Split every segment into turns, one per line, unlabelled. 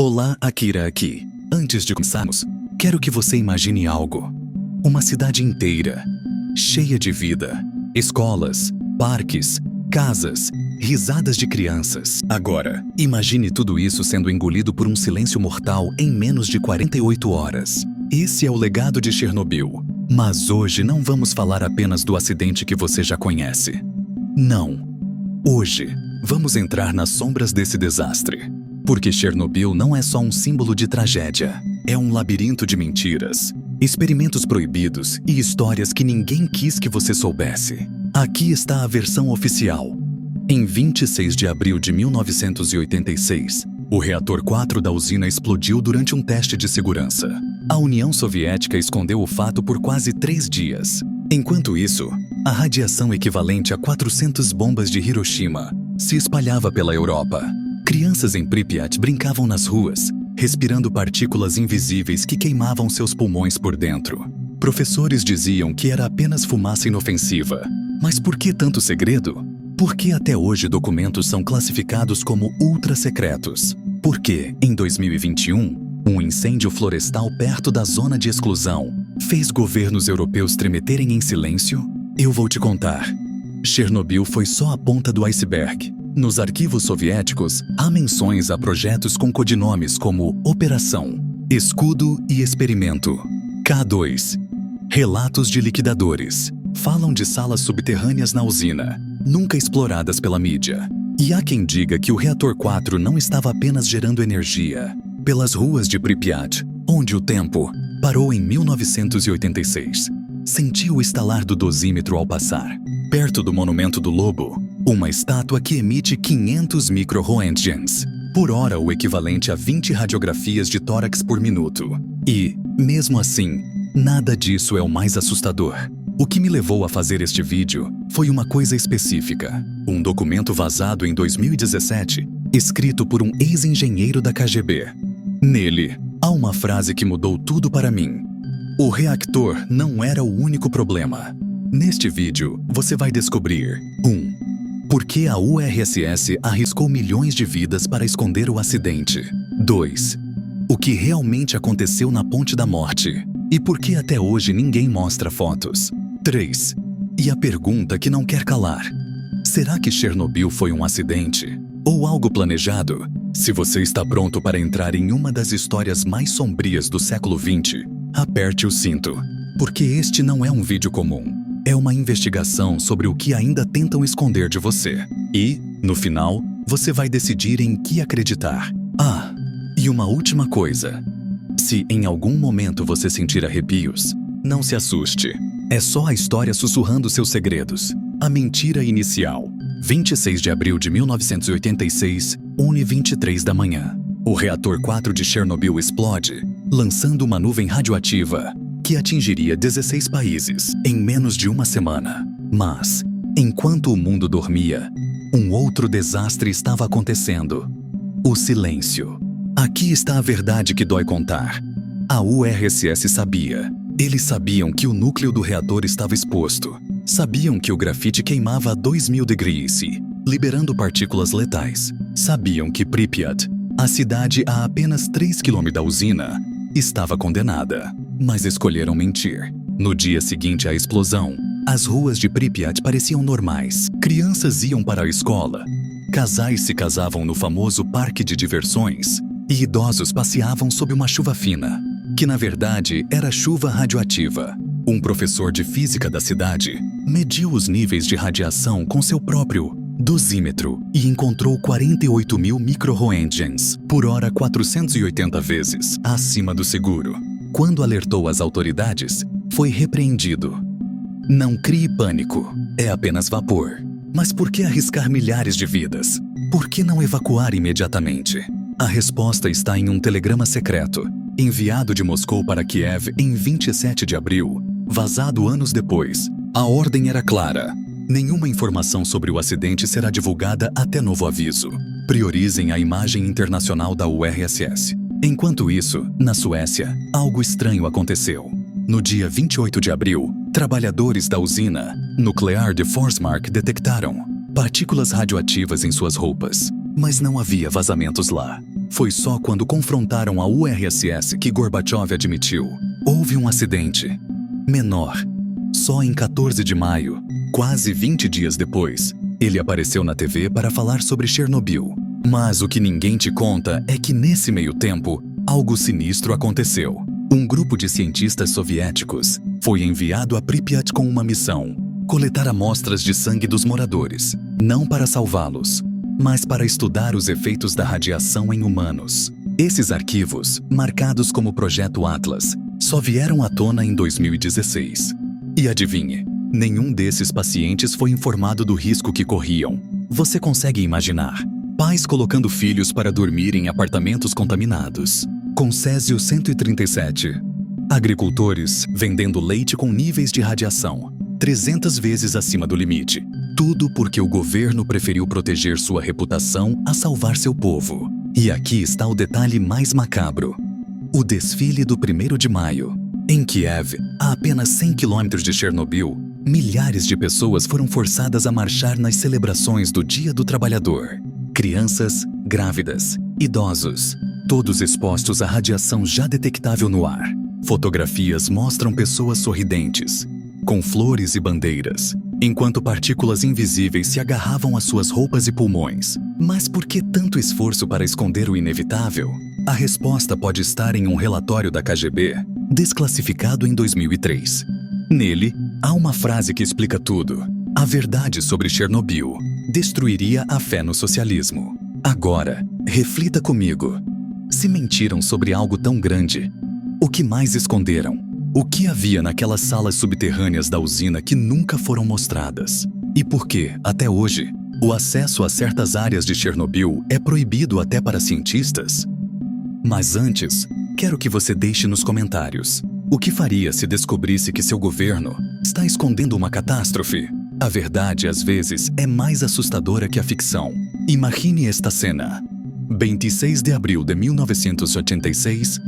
Olá, Akira aqui. Antes de começarmos, quero que você imagine algo. Uma cidade inteira, cheia de vida. Escolas, parques, casas, risadas de crianças. Agora, imagine tudo isso sendo engolido por um silêncio mortal em menos de 48 horas. Esse é o legado de Chernobyl. Mas hoje não vamos falar apenas do acidente que você já conhece. Não. Hoje, vamos entrar nas sombras desse desastre. Porque Chernobyl não é só um símbolo de tragédia. É um labirinto de mentiras, experimentos proibidos e histórias que ninguém quis que você soubesse. Aqui está a versão oficial. Em 26 de abril de 1986, o reator 4 da usina explodiu durante um teste de segurança. A União Soviética escondeu o fato por quase 3 dias. Enquanto isso, a radiação equivalente a 400 bombas de Hiroshima se espalhava pela Europa. Crianças em Pripyat brincavam nas ruas, respirando partículas invisíveis que queimavam seus pulmões por dentro. Professores diziam que era apenas fumaça inofensiva. Mas por que tanto segredo? Por que até hoje documentos são classificados como ultra-secretos? Por que, em 2021, um incêndio florestal perto da zona de exclusão fez governos europeus tremeterem em silêncio? Eu vou te contar. Chernobyl foi só a ponta do iceberg. Nos arquivos soviéticos, há menções a projetos com codinomes como Operação, Escudo e Experimento. K2. Relatos de liquidadores. Falam de salas subterrâneas na usina, nunca exploradas pela mídia. E há quem diga que o reator 4 não estava apenas gerando energia. Pelas ruas de Pripyat, onde o tempo parou em 1986, senti o estalar do dosímetro ao passar. Perto do Monumento do Lobo, uma estátua que emite 500 micro-roentgens por hora, o equivalente a 20 radiografias de tórax por minuto. E, mesmo assim, nada disso é o mais assustador. O que me levou a fazer este vídeo foi uma coisa específica. Um documento vazado em 2017, escrito por um ex-engenheiro da KGB. Nele, há uma frase que mudou tudo para mim. O reactor não era o único problema. Neste vídeo, você vai descobrir 1. Por que a URSS arriscou milhões de vidas para esconder o acidente? 2. O que realmente aconteceu na Ponte da Morte? E por que até hoje ninguém mostra fotos? 3. E a pergunta que não quer calar. Será que Chernobyl foi um acidente? Ou algo planejado? Se você está pronto para entrar em uma das histórias mais sombrias do século XX, aperte o cinto. Porque este não é um vídeo comum. É uma investigação sobre o que ainda tentam esconder de você. E, no final, você vai decidir em que acreditar. Ah, e uma última coisa. Se em algum momento você sentir arrepios, não se assuste. É só a história sussurrando seus segredos. A mentira inicial. 26 de abril de 1986, 1h23 da manhã. O reator 4 de Chernobyl explode, lançando uma nuvem radioativa que atingiria 16 países em menos de uma semana. Mas, enquanto o mundo dormia, um outro desastre estava acontecendo. O silêncio. Aqui está a verdade que dói contar. A URSS sabia. Eles sabiam que o núcleo do reator estava exposto. Sabiam que o grafite queimava a 2000 degrees C, liberando partículas letais. Sabiam que Pripyat, a cidade a apenas 3 km da usina, estava condenada. Mas escolheram mentir. No dia seguinte à explosão, as ruas de Pripyat pareciam normais. Crianças iam para a escola, casais se casavam no famoso parque de diversões e idosos passeavam sob uma chuva fina, que na verdade era chuva radioativa. Um professor de física da cidade mediu os níveis de radiação com seu próprio dosímetro e encontrou 48.000 micro-roentgens por hora, 480 vezes acima do seguro. Quando alertou as autoridades, foi repreendido. Não crie pânico, é apenas vapor. Mas por que arriscar milhares de vidas? Por que não evacuar imediatamente? A resposta está em um telegrama secreto, enviado de Moscou para Kiev em 27 de abril, vazado anos depois. A ordem era clara. Nenhuma informação sobre o acidente será divulgada até novo aviso. Priorizem a imagem internacional da URSS. Enquanto isso, na Suécia, algo estranho aconteceu. No dia 28 de abril, trabalhadores da usina nuclear de Forsmark detectaram partículas radioativas em suas roupas, mas não havia vazamentos lá. Foi só quando confrontaram a URSS que Gorbachev admitiu: houve um acidente. Menor. Só em 14 de maio, quase 20 dias depois, ele apareceu na TV para falar sobre Chernobyl. Mas o que ninguém te conta é que nesse meio tempo, algo sinistro aconteceu. Um grupo de cientistas soviéticos foi enviado a Pripyat com uma missão: coletar amostras de sangue dos moradores, não para salvá-los, mas para estudar os efeitos da radiação em humanos. Esses arquivos, marcados como Projeto Atlas, só vieram à tona em 2016. E adivinhe, nenhum desses pacientes foi informado do risco que corriam. Você consegue imaginar? Pais colocando filhos para dormir em apartamentos contaminados, com Césio 137. Agricultores vendendo leite com níveis de radiação 300 vezes acima do limite. Tudo porque o governo preferiu proteger sua reputação a salvar seu povo. E aqui está o detalhe mais macabro: o desfile do 1º de maio. Em Kiev, a apenas 100 quilômetros de Chernobyl, milhares de pessoas foram forçadas a marchar nas celebrações do Dia do Trabalhador. Crianças, grávidas, idosos, todos expostos à radiação já detectável no ar. Fotografias mostram pessoas sorridentes, com flores e bandeiras, enquanto partículas invisíveis se agarravam às suas roupas e pulmões. Mas por que tanto esforço para esconder o inevitável? A resposta pode estar em um relatório da KGB, desclassificado em 2003. Nele, há uma frase que explica tudo. A verdade sobre Chernobyl destruiria a fé no socialismo. Agora, reflita comigo. Se mentiram sobre algo tão grande, o que mais esconderam? O que havia naquelas salas subterrâneas da usina que nunca foram mostradas? E por que, até hoje, o acesso a certas áreas de Chernobyl é proibido até para cientistas? Mas antes, quero que você deixe nos comentários: o que faria se descobrisse que seu governo está escondendo uma catástrofe? A verdade, às vezes, é mais assustadora que a ficção. Imagine esta cena. 26 de abril de 1986,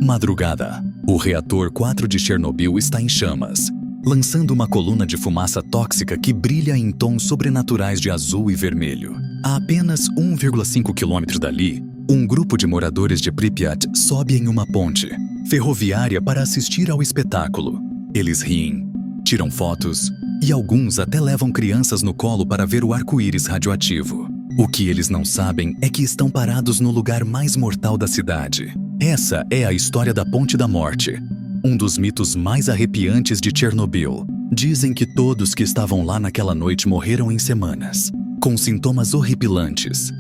madrugada. O reator 4 de Chernobyl está em chamas, lançando uma coluna de fumaça tóxica que brilha em tons sobrenaturais de azul e vermelho. A apenas 1,5 quilômetros dali, um grupo de moradores de Pripyat sobe em uma ponte ferroviária para assistir ao espetáculo. Eles riem, tiram fotos e alguns até levam crianças no colo para ver o arco-íris radioativo. O que eles não sabem é que estão parados no lugar mais mortal da cidade. Essa é a história da Ponte da Morte, um dos mitos mais arrepiantes de Chernobyl. Dizem que todos que estavam lá naquela noite morreram em semanas, com sintomas horripilantes: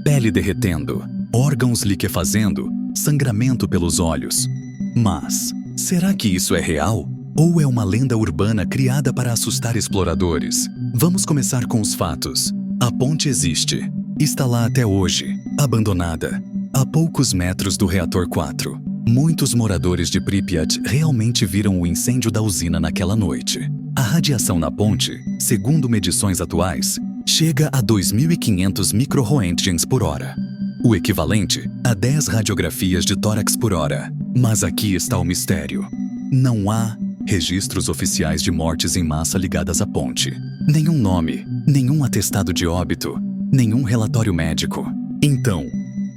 pele derretendo, órgãos liquefazendo, sangramento pelos olhos. Mas, será que isso é real? Ou é uma lenda urbana criada para assustar exploradores? Vamos começar com os fatos. A ponte existe. Está lá até hoje, abandonada, a poucos metros do reator 4. Muitos moradores de Pripyat realmente viram o incêndio da usina naquela noite. A radiação na ponte, segundo medições atuais, chega a 2.500 microroentgens por hora, o equivalente a 10 radiografias de tórax por hora. Mas aqui está o mistério. Não há registros oficiais de mortes em massa ligadas à ponte. Nenhum nome, nenhum atestado de óbito, nenhum relatório médico. Então,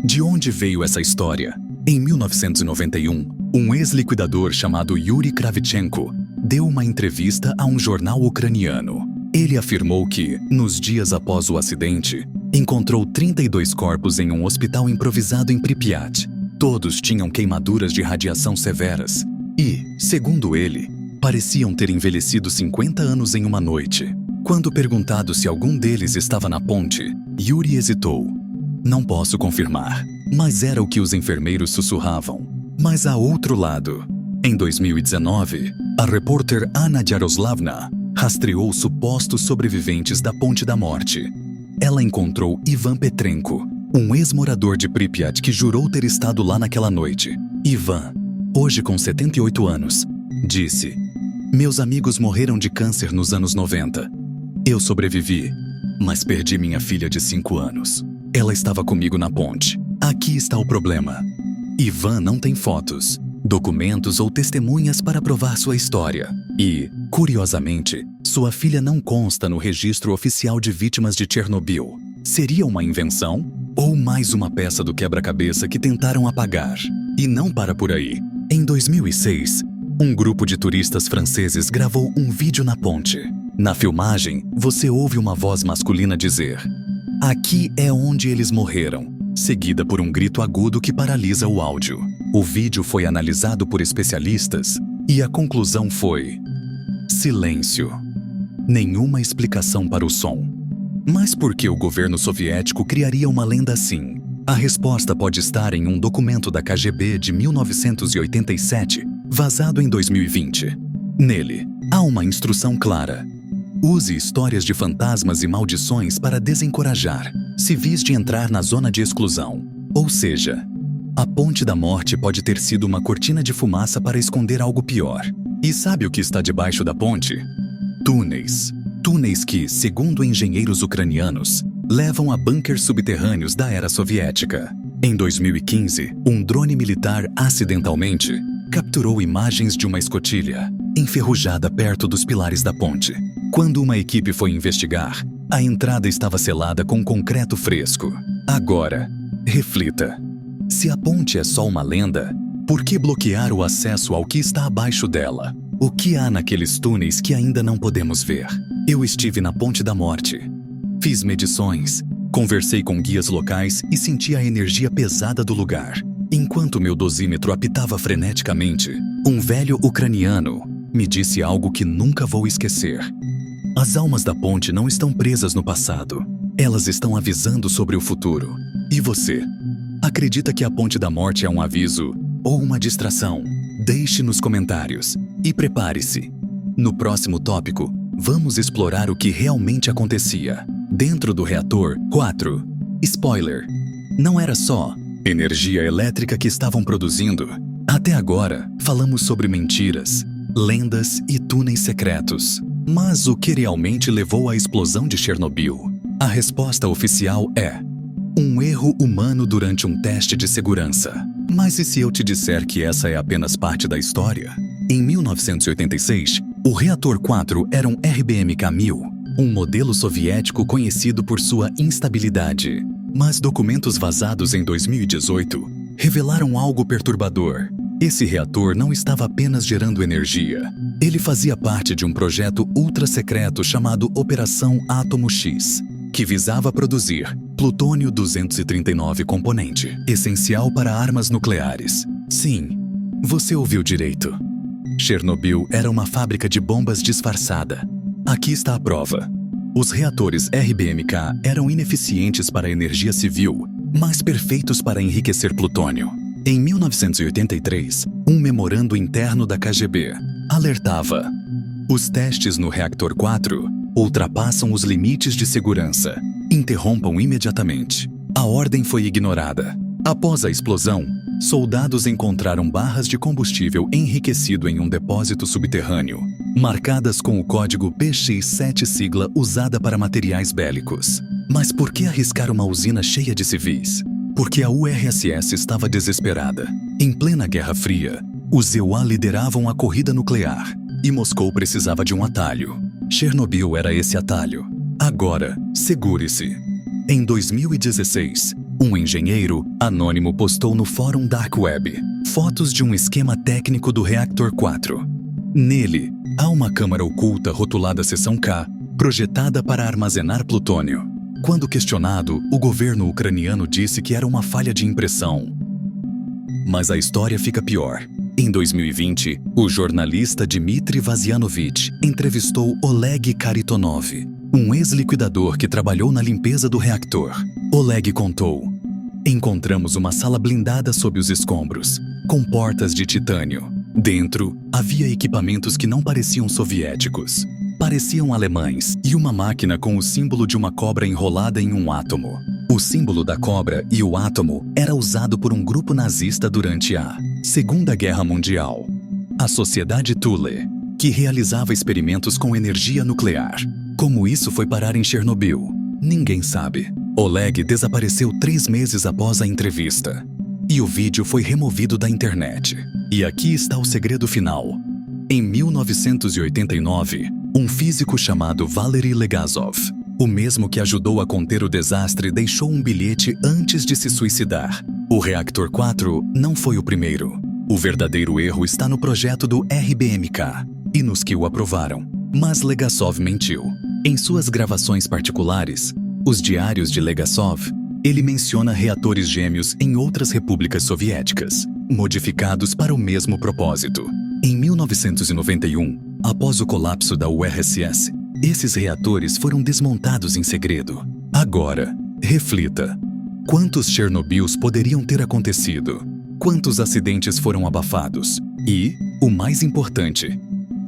de onde veio essa história? Em 1991, um ex-liquidador chamado Yuri Kravchenko deu uma entrevista a um jornal ucraniano. Ele afirmou que, nos dias após o acidente, encontrou 32 corpos em um hospital improvisado em Pripyat. Todos tinham queimaduras de radiação severas e, segundo ele, pareciam ter envelhecido 50 anos em uma noite. Quando perguntado se algum deles estava na ponte, Yuri hesitou. Não posso confirmar, mas era o que os enfermeiros sussurravam. Mas há outro lado. Em 2019, a repórter Anna Yaroslavna rastreou supostos sobreviventes da Ponte da Morte. Ela encontrou Ivan Petrenko, um ex-morador de Pripyat que jurou ter estado lá naquela noite. Ivan, hoje com 78 anos, disse: "Meus amigos morreram de câncer nos anos 90. Eu sobrevivi, mas perdi minha filha de 5 anos. Ela estava comigo na ponte." Aqui está o problema. Ivan não tem fotos, documentos ou testemunhas para provar sua história. E, curiosamente, sua filha não consta no registro oficial de vítimas de Chernobyl. Seria uma invenção? Ou mais uma peça do quebra-cabeça que tentaram apagar. E não para por aí. Em 2006, um grupo de turistas franceses gravou um vídeo na ponte. Na filmagem, você ouve uma voz masculina dizer: "Aqui é onde eles morreram", seguida por um grito agudo que paralisa o áudio. O vídeo foi analisado por especialistas e a conclusão foi: silêncio. Nenhuma explicação para o som. Mas por que o governo soviético criaria uma lenda assim? A resposta pode estar em um documento da KGB de 1987, vazado em 2020. Nele, há uma instrução clara: use histórias de fantasmas e maldições para desencorajar civis de entrar na zona de exclusão. Ou seja, a Ponte da Morte pode ter sido uma cortina de fumaça para esconder algo pior. E sabe o que está debaixo da ponte? Túneis. Túneis que, segundo engenheiros ucranianos, levam a bunkers subterrâneos da era soviética. Em 2015, um drone militar acidentalmente capturou imagens de uma escotilha enferrujada perto dos pilares da ponte. Quando uma equipe foi investigar, a entrada estava selada com concreto fresco. Agora, reflita. Se a ponte é só uma lenda, por que bloquear o acesso ao que está abaixo dela? O que há naqueles túneis que ainda não podemos ver? Eu estive na Ponte da Morte. Fiz medições, conversei com guias locais e senti a energia pesada do lugar. Enquanto meu dosímetro apitava freneticamente, um velho ucraniano me disse algo que nunca vou esquecer. As almas da ponte não estão presas no passado. Elas estão avisando sobre o futuro. E você? Acredita que a Ponte da Morte é um aviso ou uma distração? Deixe nos comentários. E prepare-se. No próximo tópico, vamos explorar o que realmente acontecia dentro do reator 4. Spoiler: não era só energia elétrica que estavam produzindo. Até agora, falamos sobre mentiras, lendas e túneis secretos. Mas o que realmente levou à explosão de Chernobyl? A resposta oficial é: um erro humano durante um teste de segurança. Mas e se eu te disser que essa é apenas parte da história? Em 1986, o reator 4 era um RBMK-1000, um modelo soviético conhecido por sua instabilidade. Mas documentos vazados em 2018 revelaram algo perturbador. Esse reator não estava apenas gerando energia. Ele fazia parte de um projeto ultra-secreto chamado Operação Átomo X, que visava produzir plutônio 239 componente, essencial para armas nucleares. Sim, você ouviu direito. Chernobyl era uma fábrica de bombas disfarçada. Aqui está a prova. Os reatores RBMK eram ineficientes para a energia civil, mas perfeitos para enriquecer plutônio. Em 1983, um memorando interno da KGB alertava: os testes no reactor 4 ultrapassam os limites de segurança. Interrompam imediatamente. A ordem foi ignorada. Após a explosão, soldados encontraram barras de combustível enriquecido em um depósito subterrâneo, marcadas com o código PX7, sigla usada para materiais bélicos. Mas por que arriscar uma usina cheia de civis? Porque a URSS estava desesperada. Em plena Guerra Fria, os EUA lideravam a corrida nuclear e Moscou precisava de um atalho. Chernobyl era esse atalho. Agora, segure-se. Em 2016, um engenheiro anônimo postou no fórum Dark Web fotos de um esquema técnico do reactor 4. Nele, há uma câmara oculta rotulada seção K, projetada para armazenar plutônio. Quando questionado, o governo ucraniano disse que era uma falha de impressão. Mas a história fica pior. Em 2020, o jornalista Dmitry Vazianovich entrevistou Oleg Kharitonov, um ex-liquidador que trabalhou na limpeza do reactor. Oleg contou: encontramos uma sala blindada sob os escombros, com portas de titânio. Dentro, havia equipamentos que não pareciam soviéticos. Pareciam alemães e uma máquina com o símbolo de uma cobra enrolada em um átomo. O símbolo da cobra e o átomo era usado por um grupo nazista durante a Segunda Guerra Mundial. A Sociedade Thule, que realizava experimentos com energia nuclear. Como isso foi parar em Chernobyl? Ninguém sabe. Oleg desapareceu 3 meses após a entrevista. E o vídeo foi removido da internet. E aqui está o segredo final. Em 1989, um físico chamado Valery Legasov O mesmo que ajudou a conter o desastre deixou um bilhete antes de se suicidar. O reactor 4 não foi o primeiro. O verdadeiro erro está no projeto do RBMK e nos que o aprovaram. Mas Legasov mentiu. Em suas gravações particulares, os diários de Legasov, ele menciona reatores gêmeos em outras repúblicas soviéticas, modificados para o mesmo propósito. Em 1991, após o colapso da URSS, esses reatores foram desmontados em segredo. Agora, reflita. Quantos Chernobyls poderiam ter acontecido? Quantos acidentes foram abafados? E, o mais importante,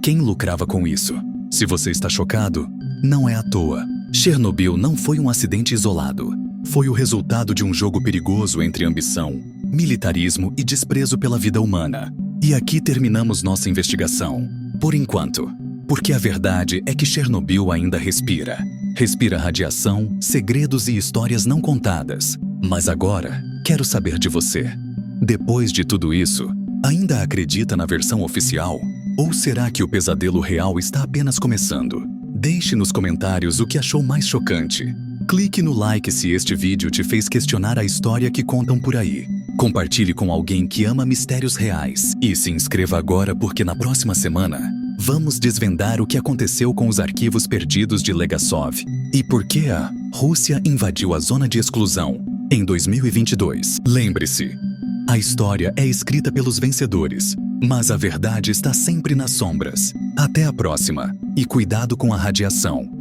quem lucrava com isso? Se você está chocado, não é à toa. Chernobyl não foi um acidente isolado. Foi o resultado de um jogo perigoso entre ambição, militarismo e desprezo pela vida humana. E aqui terminamos nossa investigação. Por enquanto. Porque a verdade é que Chernobyl ainda respira. Respira radiação, segredos e histórias não contadas. Mas agora, quero saber de você. Depois de tudo isso, ainda acredita na versão oficial? Ou será que o pesadelo real está apenas começando? Deixe nos comentários o que achou mais chocante. Clique no like se este vídeo te fez questionar a história que contam por aí. Compartilhe com alguém que ama mistérios reais. E se inscreva agora porque na próxima semana vamos desvendar o que aconteceu com os arquivos perdidos de Legasov e por que a Rússia invadiu a zona de exclusão em 2022. Lembre-se, a história é escrita pelos vencedores, mas a verdade está sempre nas sombras. Até a próxima e cuidado com a radiação.